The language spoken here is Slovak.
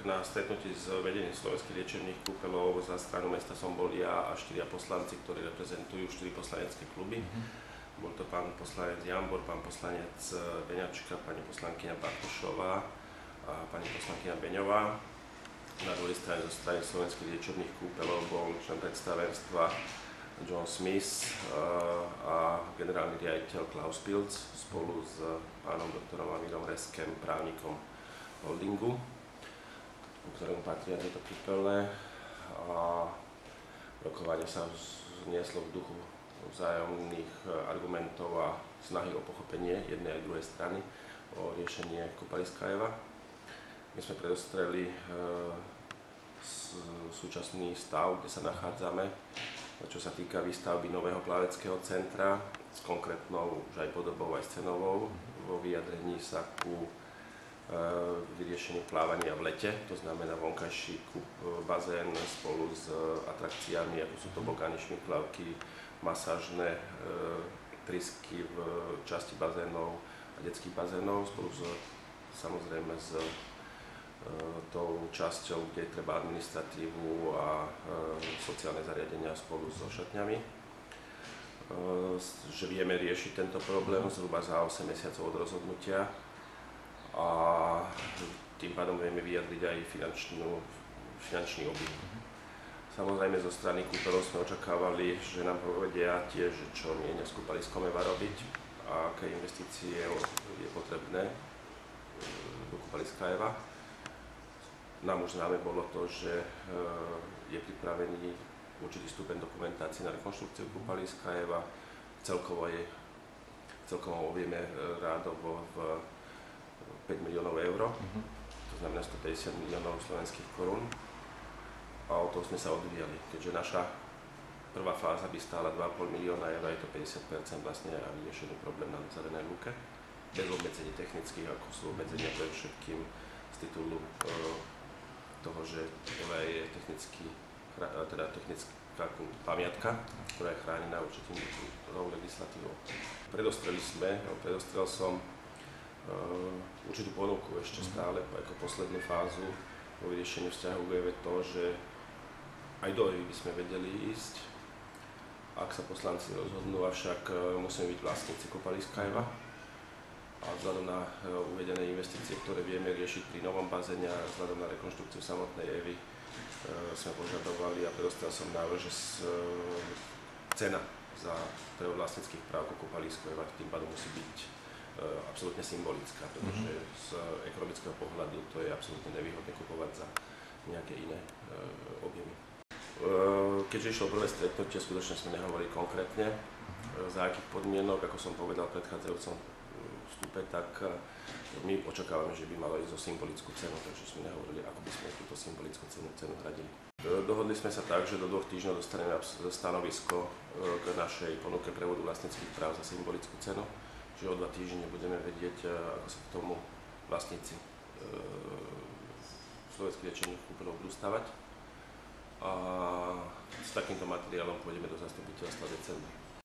Na stretnutí s vedením Slovenských liečebných kúpeľov za stranu mesta som bol ja a 4 poslanci, ktorí reprezentujú 4 poslanecké kluby. Bol to pán poslanec Jambor, pán poslanec Beňačka, pani poslankyňa Bartošová a pani poslankyňa Beňová. Na druhej strane zo strany Slovenských liečebných kúpeľov bol člen predstavenstva John Smith a generálny riaditeľ Klaus Pilc spolu s pánom doktorom Amírom Reskem, právnikom holdingu, ktorému patria tieto kúpeľné, a rokovanie sa znieslo v duchu vzájomných argumentov a snahy o pochopenie jednej aj druhej strany o riešenie kúpaliska Eva. My sme predostreli súčasný stav, kde sa nachádzame, čo sa týka výstavby nového plaveckého centra s konkrétnou už aj podobou, aj cenovou, vo vyjadrení sa ku vyriešenie plávania v lete, to znamená vonkajší bazén spolu s atrakciami, ako sú tobogány, šmiklavky, masážne trysky v časti bazénov a detských bazénov, spolu samozrejme s tou časťou, kde treba administratívu a sociálne zariadenia spolu so šatňami. Že vieme riešiť tento problém zhruba za 8 mesiacov od rozhodnutia, a tým pádom vieme vyjadriť aj finančný objem. Samozrejme zo strany kúpeľov sme očakávali, že nám povedia tiež, čo mienia s kúpaliskom Eva robiť a aké investície je potrebné do kúpaliska Eva. Nám už známe bolo to, že je pripravený určitý stupeň dokumentácie na rekonštrukciu kúpaliska Eva. Celkovo objeme rádovo v 5 miliónov eur, to znamená 150 miliónov slovenských korún, a o toho sme sa odvíjali, keďže naša prvá fáza by stála 2,5 milióna eur, je to 50% vlastne a vyriešený problém na Zelenej lúke, bez obmedzení technických, ako sú obmedzenia pre všetkým z titulu toho, že Eva je technická pamiatka, ktorá je chránená určitým legislatívou. Predostrel som určitú ponuku ešte stále ako poslednú fázu vo vyriešení vzťahu je to, že aj do EVI by sme vedeli ísť, ak sa poslanci rozhodnú, avšak musíme byť vlastníci kúpaliska Eva a vzhľadom na uvedené investície, ktoré vieme riešiť pri novom bazéne a vzhľadom na rekonštrukciu samotnej EVI sme požadovali a predostrel som návrh, že cena za prevod vlastníckych práv ku kúpalisku Eva tým pádom musí byť absolútne symbolická, pretože z ekonomického pohľadu to je absolútne nevýhodné kupovať za nejaké iné objemy. Keďže išlo prvé stretnutie, skutočne sme nehovorili konkrétne, za akých podmienok, ako som povedal v predchádzajúcom vstupe, tak my očakávame, že by malo ísť o symbolickú cenu, takže sme nehovorili, ako by sme túto symbolickú cenu hradili. Dohodli sme sa tak, že do 2 týždňov dostaneme stanovisko k našej ponuke prevodu vlastníckych práv za symbolickú cenu, že o 2 týždne budeme vedieť, ako sa k tomu vlastníci Slovenských liečebných kúpeľov budú stavať. A s takýmto materiálom pôjdeme do zastupiteľstva v decembri.